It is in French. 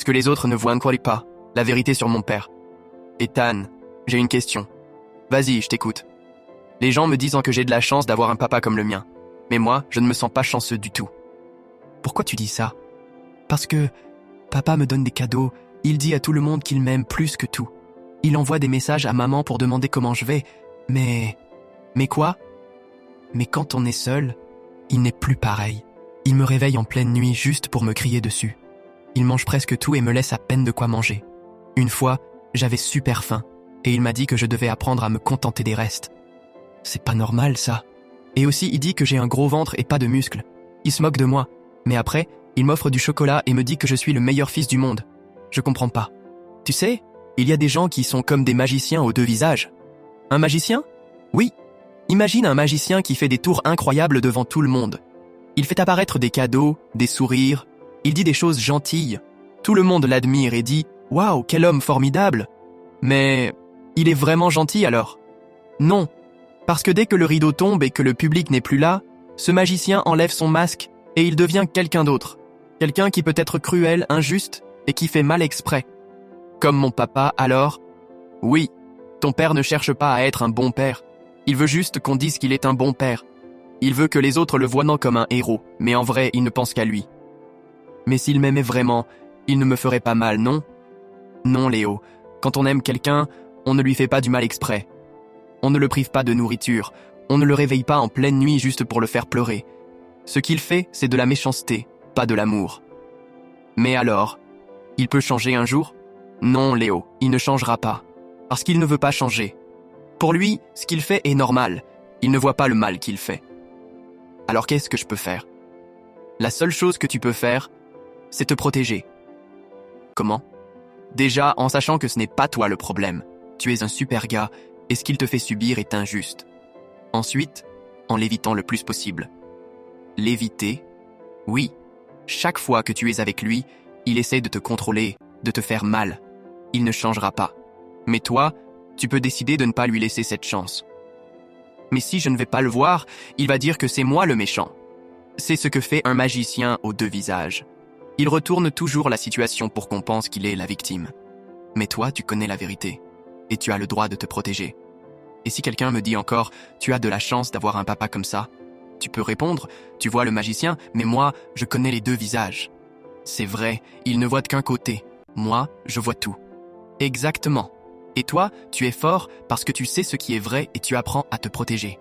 que les autres ne voient encore pas la vérité sur mon père. Ethan, j'ai une question. Vas-y, je t'écoute. Les gens me disent que j'ai de la chance d'avoir un papa comme le mien. Mais moi, je ne me sens pas chanceux du tout. Pourquoi tu dis ça? Parce que papa me donne des cadeaux, il dit à tout le monde qu'il m'aime plus que tout. Il envoie des messages à maman pour demander comment je vais, mais... Mais quoi? Mais quand on est seul, il n'est plus pareil. Il me réveille en pleine nuit juste pour me crier dessus. Il mange presque tout et me laisse à peine de quoi manger. Une fois, j'avais super faim, et il m'a dit que je devais apprendre à me contenter des restes. C'est pas normal, ça. Et aussi, il dit que j'ai un gros ventre et pas de muscles. Il se moque de moi, mais après, il m'offre du chocolat et me dit que je suis le meilleur fils du monde. Je comprends pas. Tu sais, il y a des gens qui sont comme des magiciens aux deux visages. Un magicien? Oui. Imagine un magicien qui fait des tours incroyables devant tout le monde. Il fait apparaître des cadeaux, des sourires, il dit des choses gentilles. Tout le monde l'admire et dit « Waouh, quel homme formidable !» Mais il est vraiment gentil alors? Non, parce que dès que le rideau tombe et que le public n'est plus là, ce magicien enlève son masque et il devient quelqu'un d'autre. Quelqu'un qui peut être cruel, injuste et qui fait mal exprès. Comme mon papa alors? Oui, ton père ne cherche pas à être un bon père. Il veut juste qu'on dise qu'il est un bon père. Il veut que les autres le voient non comme un héros, mais en vrai, il ne pense qu'à lui. Mais s'il m'aimait vraiment, il ne me ferait pas mal, non? Non, Léo. Quand on aime quelqu'un, on ne lui fait pas du mal exprès. On ne le prive pas de nourriture. On ne le réveille pas en pleine nuit juste pour le faire pleurer. Ce qu'il fait, c'est de la méchanceté, pas de l'amour. Mais alors, il peut changer un jour? Non, Léo, il ne changera pas. Parce qu'il ne veut pas changer. Pour lui, ce qu'il fait est normal. Il ne voit pas le mal qu'il fait. Alors qu'est-ce que je peux faire? La seule chose que tu peux faire, c'est te protéger. Comment? Déjà, en sachant que ce n'est pas toi le problème. Tu es un super gars, et ce qu'il te fait subir est injuste. Ensuite, en l'évitant le plus possible. L'éviter? Oui. Chaque fois que tu es avec lui, il essaie de te contrôler, de te faire mal. Il ne changera pas. Mais toi, tu peux décider de ne pas lui laisser cette chance. Mais si je ne vais pas le voir, il va dire que c'est moi le méchant. C'est ce que fait un magicien aux deux visages. Il retourne toujours la situation pour qu'on pense qu'il est la victime. Mais toi, tu connais la vérité. Et tu as le droit de te protéger. Et si quelqu'un me dit encore « Tu as de la chance d'avoir un papa comme ça », tu peux répondre « Tu vois le magicien, mais moi, je connais les deux visages. » C'est vrai, il ne voit qu'un côté. Moi, je vois tout. Exactement. Et toi, tu es fort parce que tu sais ce qui est vrai et tu apprends à te protéger.